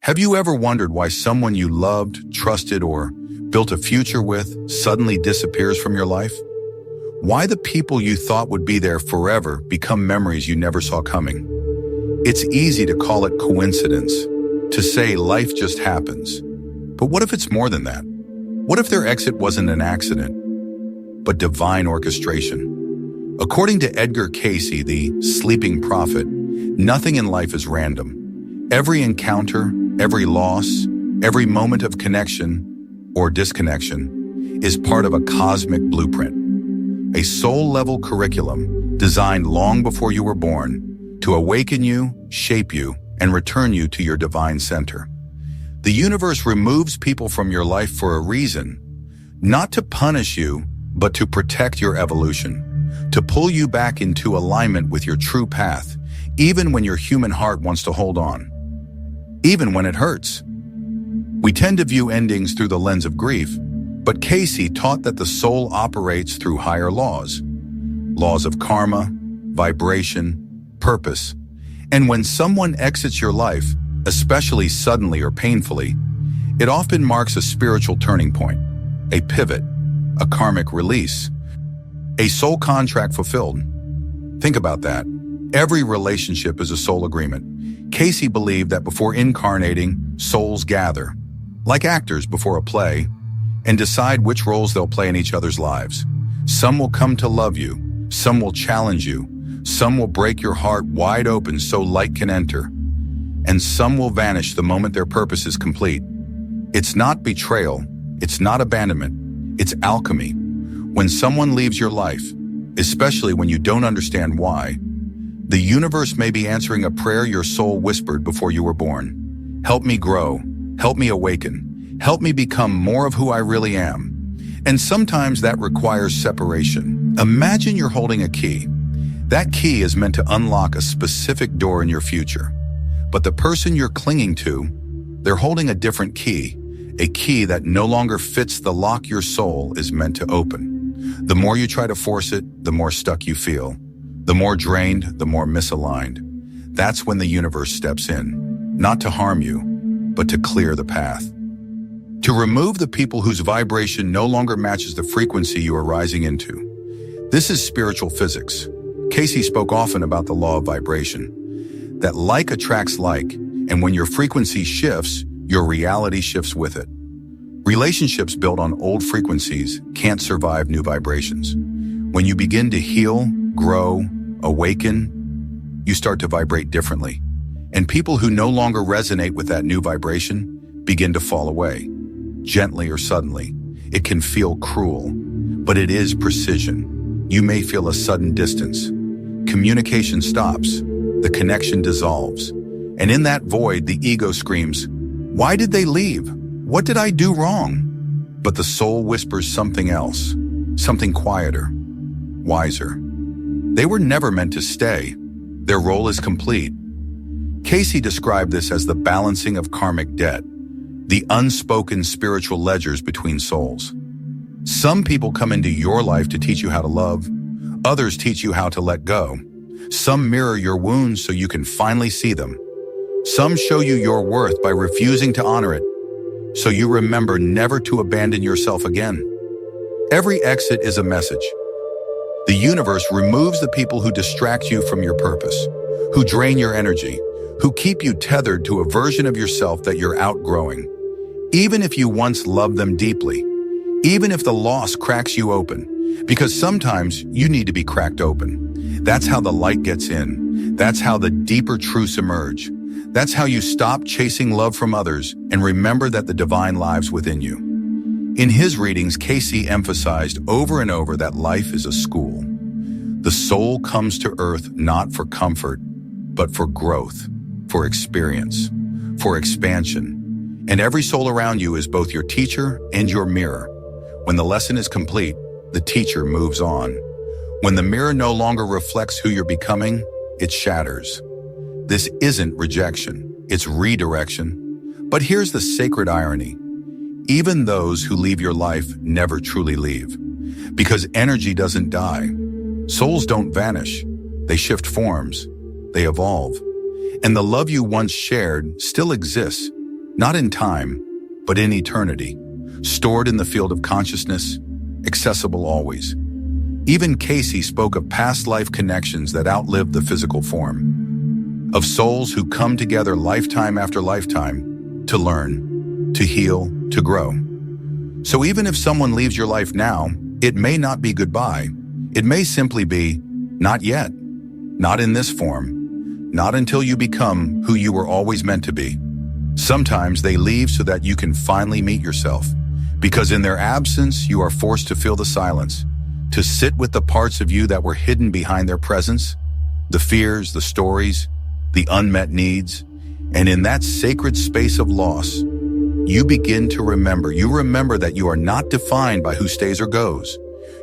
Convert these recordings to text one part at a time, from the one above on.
Have you ever wondered why someone you loved, trusted, or built a future with suddenly disappears from your life? Why the people you thought would be there forever become memories you never saw coming? It's easy to call it coincidence, to say life just happens. But what if it's more than that? What if their exit wasn't an accident, but divine orchestration? According to Edgar Cayce, the sleeping prophet, nothing in life is random. Every encounter, every loss, every moment of connection or disconnection is part of a cosmic blueprint, a soul-level curriculum designed long before you were born to awaken you, shape you, and return you to your divine center. The universe removes people from your life for a reason, not to punish you, but to protect your evolution, to pull you back into alignment with your true path, even when your human heart wants to hold on, even when it hurts. We tend to view endings through the lens of grief, but Cayce taught that the soul operates through higher laws of karma, vibration, purpose. And when someone exits your life, especially suddenly or painfully, it often marks a spiritual turning point, a pivot, a karmic release, a soul contract fulfilled. Think about that. Every relationship is a soul agreement. Cayce believed that before incarnating, souls gather, like actors before a play, and decide which roles they'll play in each other's lives. Some will come to love you, some will challenge you, some will break your heart wide open so light can enter, and some will vanish the moment their purpose is complete. It's not betrayal, it's not abandonment, it's alchemy. When someone leaves your life, especially when you don't understand why, the universe may be answering a prayer your soul whispered before you were born. Help me grow, help me awaken, help me become more of who I really am. And sometimes that requires separation. Imagine you're holding a key. That key is meant to unlock a specific door in your future. But the person you're clinging to, they're holding a different key, a key that no longer fits the lock your soul is meant to open. The more you try to force it, the more stuck you feel. The more drained, the more misaligned. That's when the universe steps in, not to harm you, but to clear the path. To remove the people whose vibration no longer matches the frequency you are rising into. This is spiritual physics. Cayce spoke often about the law of vibration, that like attracts like, and when your frequency shifts, your reality shifts with it. Relationships built on old frequencies can't survive new vibrations. When you begin to heal, grow, awaken, you start to vibrate differently. And people who no longer resonate with that new vibration begin to fall away, gently or suddenly. It can feel cruel, but it is precision. You may feel a sudden distance. Communication stops. The connection dissolves. And in that void, the ego screams, "Why did they leave? What did I do wrong?" But the soul whispers something else, something quieter, wiser. They were never meant to stay. Their role is complete. Cayce described this as the balancing of karmic debt, the unspoken spiritual ledgers between souls. Some people come into your life to teach you how to love. Others teach you how to let go. Some mirror your wounds so you can finally see them. Some show you your worth by refusing to honor it, so you remember never to abandon yourself again. Every exit is a message. The universe removes the people who distract you from your purpose, who drain your energy, who keep you tethered to a version of yourself that you're outgrowing. Even if you once loved them deeply, even if the loss cracks you open, because sometimes you need to be cracked open. That's how the light gets in. That's how the deeper truths emerge. That's how you stop chasing love from others and remember that the divine lives within you. In his readings, Cayce emphasized over and over that life is a school. The soul comes to earth not for comfort, but for growth, for experience, for expansion. And every soul around you is both your teacher and your mirror. When the lesson is complete, the teacher moves on. When the mirror no longer reflects who you're becoming, it shatters. This isn't rejection, it's redirection. But here's the sacred irony. Even those who leave your life never truly leave. Because energy doesn't die. Souls don't vanish. They shift forms. They evolve. And the love you once shared still exists, Not in time, but in eternity, stored in the field of consciousness, accessible always. Even Cayce spoke of past life connections that outlived the physical form, of souls who come together lifetime after lifetime to learn, to heal, to grow. So even if someone leaves your life now, it may not be goodbye. It may simply be, not yet, not in this form, not until you become who you were always meant to be. Sometimes they leave so that you can finally meet yourself, because in their absence, you are forced to feel the silence, to sit with the parts of you that were hidden behind their presence, the fears, the stories, the unmet needs. And in that sacred space of loss, you begin to remember. You remember that you are not defined by who stays or goes.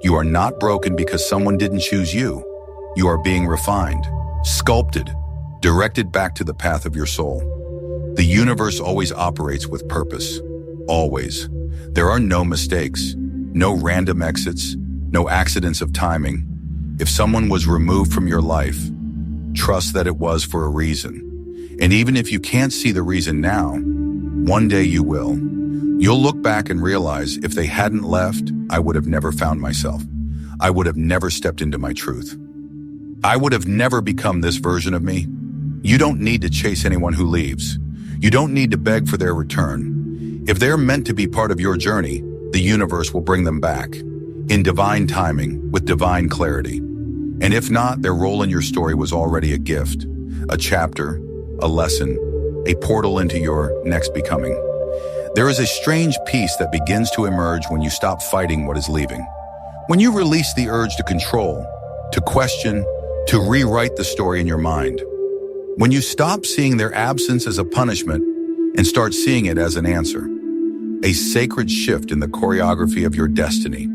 You are not broken because someone didn't choose you. You are being refined, sculpted, directed back to the path of your soul. The universe always operates with purpose. Always. There are no mistakes, no random exits, no accidents of timing. If someone was removed from your life, trust that it was for a reason. And even if you can't see the reason now, one day you will. You'll look back and realize if they hadn't left, I would have never found myself. I would have never stepped into my truth. I would have never become this version of me. You don't need to chase anyone who leaves. You don't need to beg for their return. If they're meant to be part of your journey, the universe will bring them back, in divine timing, with divine clarity. And if not, their role in your story was already a gift, a chapter, a lesson, a portal into your next becoming. There is a strange peace that begins to emerge when you stop fighting what is leaving. When you release the urge to control, to question, to rewrite the story in your mind. When you stop seeing their absence as a punishment and start seeing it as an answer. A sacred shift in the choreography of your destiny.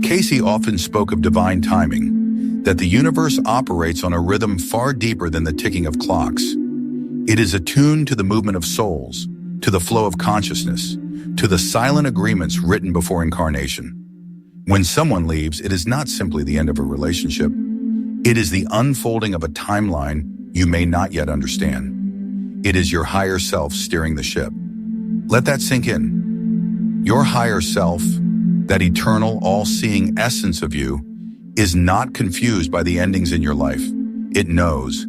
Cayce often spoke of divine timing, that the universe operates on a rhythm far deeper than the ticking of clocks. It is attuned to the movement of souls, to the flow of consciousness, to the silent agreements written before incarnation. When someone leaves, it is not simply the end of a relationship. It is the unfolding of a timeline you may not yet understand. It is your higher self steering the ship. Let that sink in. Your higher self, that eternal, all-seeing essence of you, is not confused by the endings in your life. It knows.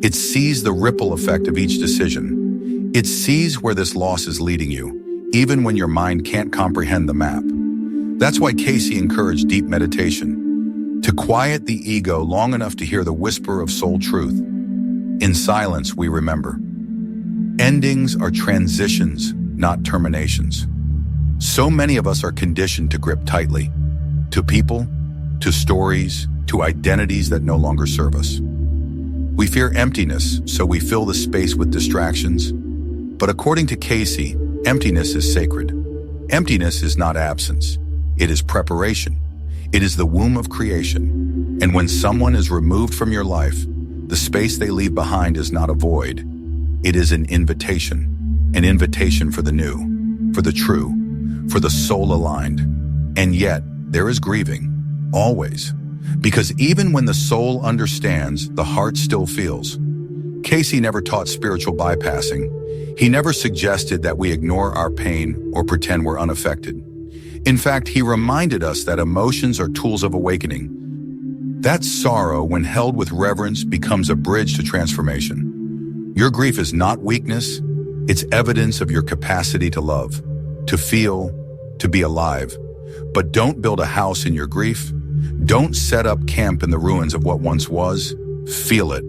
It sees the ripple effect of each decision. It sees where this loss is leading you, even when your mind can't comprehend the map. That's why Cayce encouraged deep meditation, to quiet the ego long enough to hear the whisper of soul truth. In silence, we remember. Endings are transitions, not terminations. So many of us are conditioned to grip tightly, to people, to stories, to identities that no longer serve us. We fear emptiness, so we fill the space with distractions. But according to Cayce, emptiness is sacred. Emptiness is not absence. It is preparation. It is the womb of creation. And when someone is removed from your life, the space they leave behind is not a void. It is an invitation for the new, for the true, for the soul-aligned. And yet, there is grieving, always. Because even when the soul understands, the heart still feels. Cayce never taught spiritual bypassing. He never suggested that we ignore our pain or pretend we're unaffected. In fact, he reminded us that emotions are tools of awakening. That sorrow, when held with reverence, becomes a bridge to transformation. Your grief is not weakness. It's evidence of your capacity to love, to feel, to be alive. But don't build a house in your grief. Don't set up camp in the ruins of what once was. Feel it,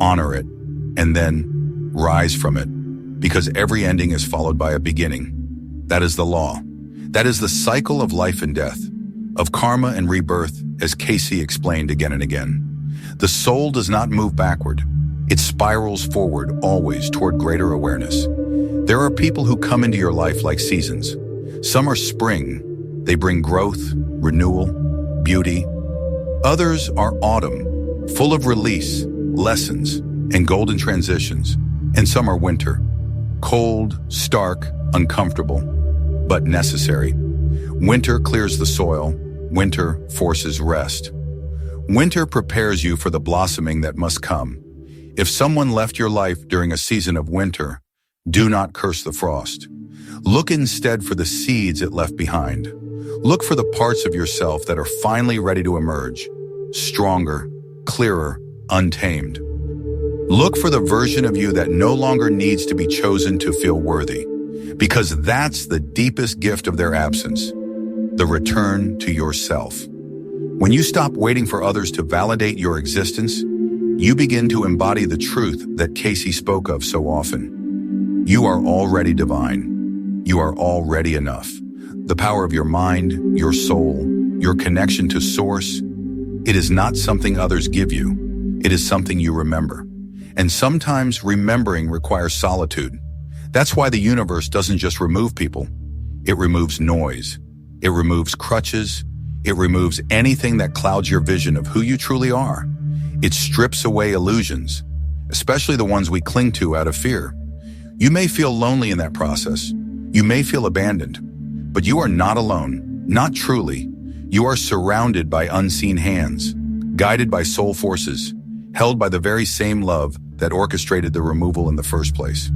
honor it, and then rise from it. Because every ending is followed by a beginning. That is the law. That is the cycle of life and death, of karma and rebirth, as Cayce explained again and again. The soul does not move backward. It spirals forward, always toward greater awareness. There are people who come into your life like seasons. Some are spring. They bring growth, renewal, beauty. Others are autumn, full of release, lessons, and golden transitions. And some are winter, cold, stark, uncomfortable, but necessary. Winter clears the soil. Winter forces rest. Winter prepares you for the blossoming that must come. If someone left your life during a season of winter, Do not curse the frost. Look instead for the seeds it left behind. Look for the parts of yourself that are finally ready to emerge, stronger, clearer, untamed. Look for the version of you that no longer needs to be chosen to feel worthy, because that's the deepest gift of their absence, the return to yourself. When you stop waiting for others to validate your existence, you begin to embody the truth that Cayce spoke of so often. You are already divine. You are already enough. The power of your mind, your soul, your connection to Source, it is not something others give you. It is something you remember. And sometimes remembering requires solitude. That's why the universe doesn't just remove people. It removes noise. It removes crutches. It removes anything that clouds your vision of who you truly are. It strips away illusions, especially the ones we cling to out of fear. You may feel lonely in that process. You may feel abandoned, but you are not alone, not truly. You are surrounded by unseen hands, guided by soul forces, held by the very same love that orchestrated the removal in the first place.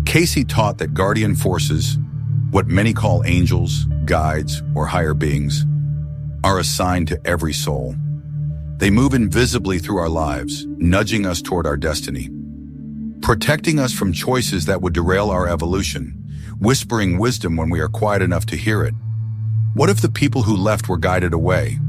Cayce taught that guardian forces, what many call angels, guides, or higher beings, are assigned to every soul. They move invisibly through our lives, nudging us toward our destiny, protecting us from choices that would derail our evolution, whispering wisdom when we are quiet enough to hear it. What if the people who left were guided away?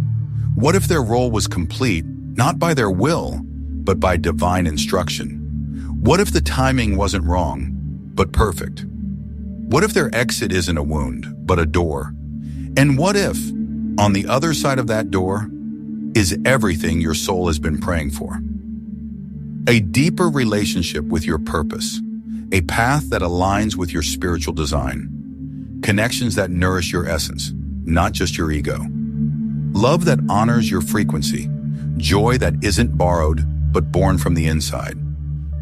What if their role was complete, not by their will, but by divine instruction? What if the timing wasn't wrong, but perfect? What if their exit isn't a wound, but a door? And what if, on the other side of that door, is everything your soul has been praying for? A deeper relationship with your purpose, a path that aligns with your spiritual design, connections that nourish your essence, not just your ego. Love that honors your frequency, joy that isn't borrowed, but born from the inside.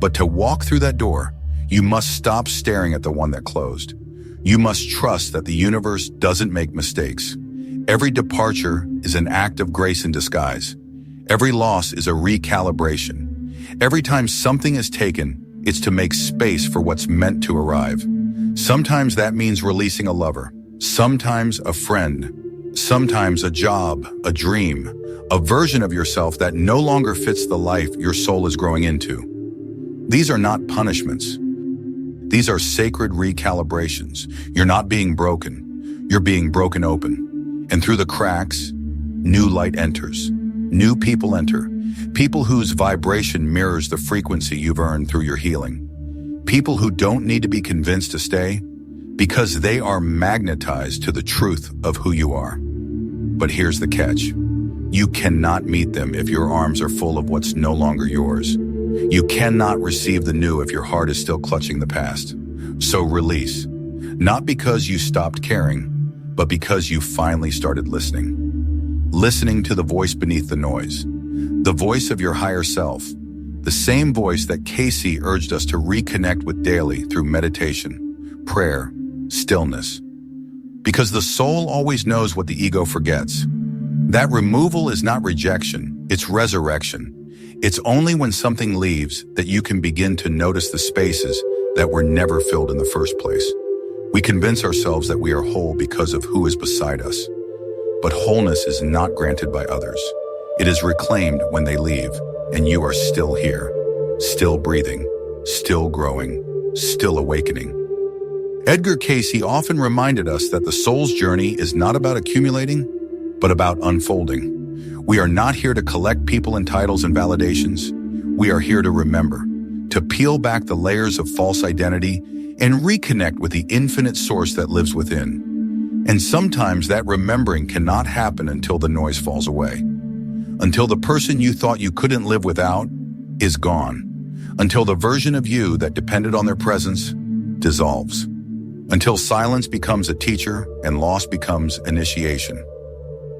But to walk through that door, you must stop staring at the one that closed. You must trust that the universe doesn't make mistakes. Every departure is an act of grace in disguise. Every loss is a recalibration. Every time something is taken, it's to make space for what's meant to arrive. Sometimes that means releasing a lover, sometimes a friend, sometimes a job, a dream, a version of yourself that no longer fits the life your soul is growing into. These are not punishments. These are sacred recalibrations. You're not being broken. You're being broken open. And through the cracks, new light enters. New people enter. People whose vibration mirrors the frequency you've earned through your healing. People who don't need to be convinced to stay because they are magnetized to the truth of who you are. But here's the catch. You cannot meet them if your arms are full of what's no longer yours. You cannot receive the new if your heart is still clutching the past. So release. Not because you stopped caring, but because you finally started listening. Listening to the voice beneath the noise. The voice of your higher self. The same voice that Cayce urged us to reconnect with daily through meditation, prayer, stillness. Because the soul always knows what the ego forgets. That removal is not rejection, it's resurrection. It's only when something leaves that you can begin to notice the spaces that were never filled in the first place. We convince ourselves that we are whole because of who is beside us. But wholeness is not granted by others. It is reclaimed when they leave, and you are still here, still breathing, still growing, still awakening. Edgar Cayce often reminded us that the soul's journey is not about accumulating, but about unfolding. We are not here to collect people and titles and validations. We are here to remember, to peel back the layers of false identity and reconnect with the infinite source that lives within. And sometimes that remembering cannot happen until the noise falls away. Until the person you thought you couldn't live without is gone. Until the version of you that depended on their presence dissolves. Until silence becomes a teacher and loss becomes initiation.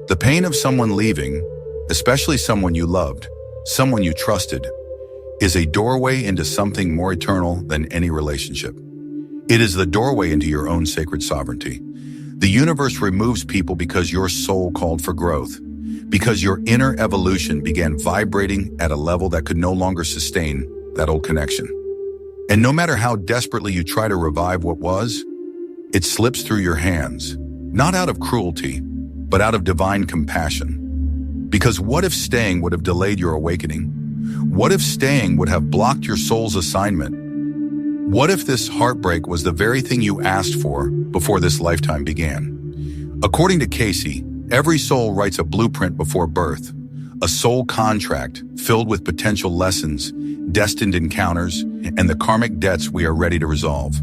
The pain of someone leaving, especially someone you loved, someone you trusted, is a doorway into something more eternal than any relationship. It is the doorway into your own sacred sovereignty. The universe removes people because your soul called for growth, because your inner evolution began vibrating at a level that could no longer sustain that old connection. And no matter how desperately you try to revive what was, it slips through your hands, not out of cruelty, but out of divine compassion. Because what if staying would have delayed your awakening? What if staying would have blocked your soul's assignment? What if this heartbreak was the very thing you asked for before this lifetime began? According to Cayce, every soul writes a blueprint before birth, a soul contract filled with potential lessons, destined encounters, and the karmic debts we are ready to resolve.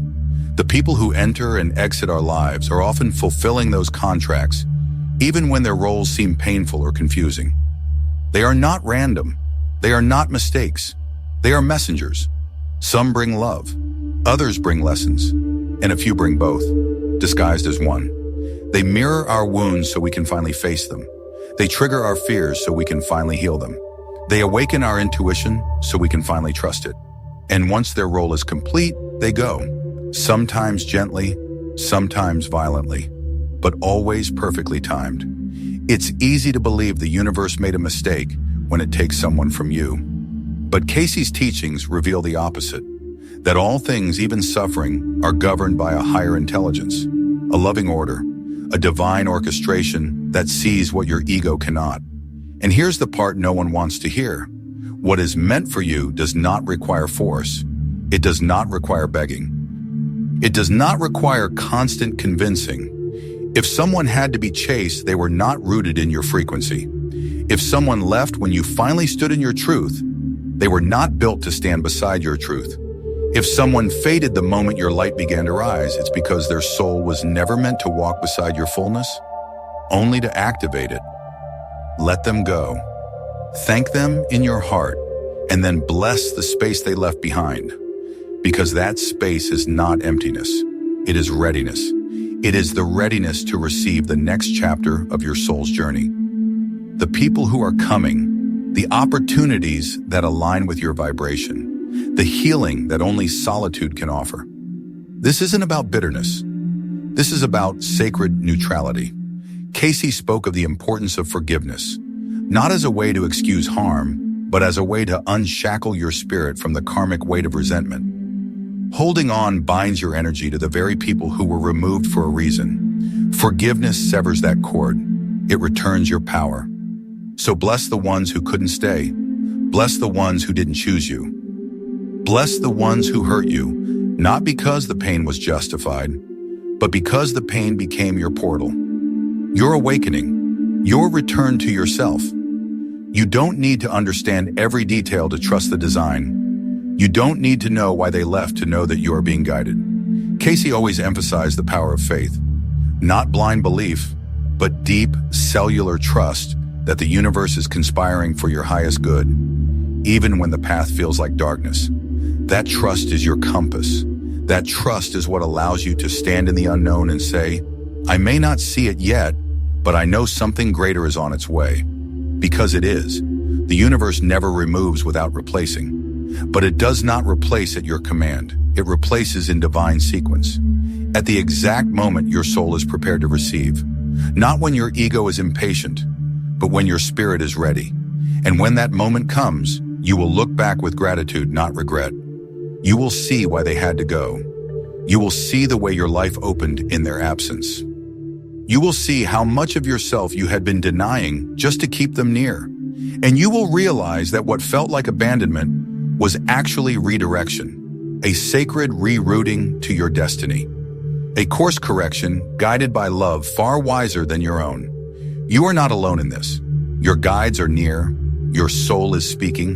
The people who enter and exit our lives are often fulfilling those contracts, even when their roles seem painful or confusing. They are not random. They are not mistakes. They are messengers. Some bring love, others bring lessons, and a few bring both, disguised as one. They mirror our wounds so we can finally face them. They trigger our fears so we can finally heal them. They awaken our intuition so we can finally trust it. And once their role is complete, they go. Sometimes gently, sometimes violently, but always perfectly timed. It's easy to believe the universe made a mistake when it takes someone from you. But Cayce's teachings reveal the opposite, that all things, even suffering, are governed by a higher intelligence, a loving order, a divine orchestration that sees what your ego cannot. And here's the part no one wants to hear. What is meant for you does not require force. It does not require begging. It does not require constant convincing. If someone had to be chased, they were not rooted in your frequency. If someone left when you finally stood in your truth, they were not built to stand beside your truth. If someone faded the moment your light began to rise, it's because their soul was never meant to walk beside your fullness, only to activate it. Let them go. Thank them in your heart, and then bless the space they left behind. Because that space is not emptiness. It is readiness. It is the readiness to receive the next chapter of your soul's journey. The people who are coming, the opportunities that align with your vibration, the healing that only solitude can offer. This isn't about bitterness. This is about sacred neutrality. Cayce spoke of the importance of forgiveness, not as a way to excuse harm, but as a way to unshackle your spirit from the karmic weight of resentment. Holding on binds your energy to the very people who were removed for a reason. Forgiveness severs that cord. It returns your power. So bless the ones who couldn't stay. Bless the ones who didn't choose you. Bless the ones who hurt you, not because the pain was justified, but because the pain became your portal. Your awakening, your return to yourself. You don't need to understand every detail to trust the design. You don't need to know why they left to know that you are being guided. Cayce always emphasized the power of faith, not blind belief, but deep cellular trust that the universe is conspiring for your highest good, even when the path feels like darkness. That trust is your compass. That trust is what allows you to stand in the unknown and say, I may not see it yet, but I know something greater is on its way. Because it is. The universe never removes without replacing. But it does not replace at your command. It replaces in divine sequence. At the exact moment your soul is prepared to receive. Not when your ego is impatient, but when your spirit is ready. And when that moment comes, you will look back with gratitude, not regret. You will see why they had to go. You will see the way your life opened in their absence. You will see how much of yourself you had been denying just to keep them near. And you will realize that what felt like abandonment was actually redirection, a sacred rerouting to your destiny. A course correction guided by love far wiser than your own. You are not alone in this. Your guides are near, your soul is speaking,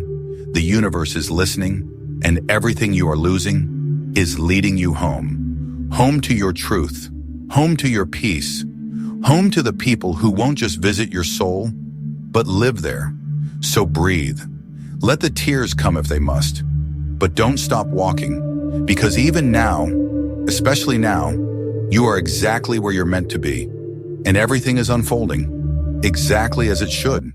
the universe is listening, and everything you are losing is leading you home. Home to your truth, home to your peace, home to the people who won't just visit your soul, but live there. So breathe. Let the tears come if they must, but don't stop walking, because even now, especially now, you are exactly where you're meant to be, and everything is unfolding exactly as it should.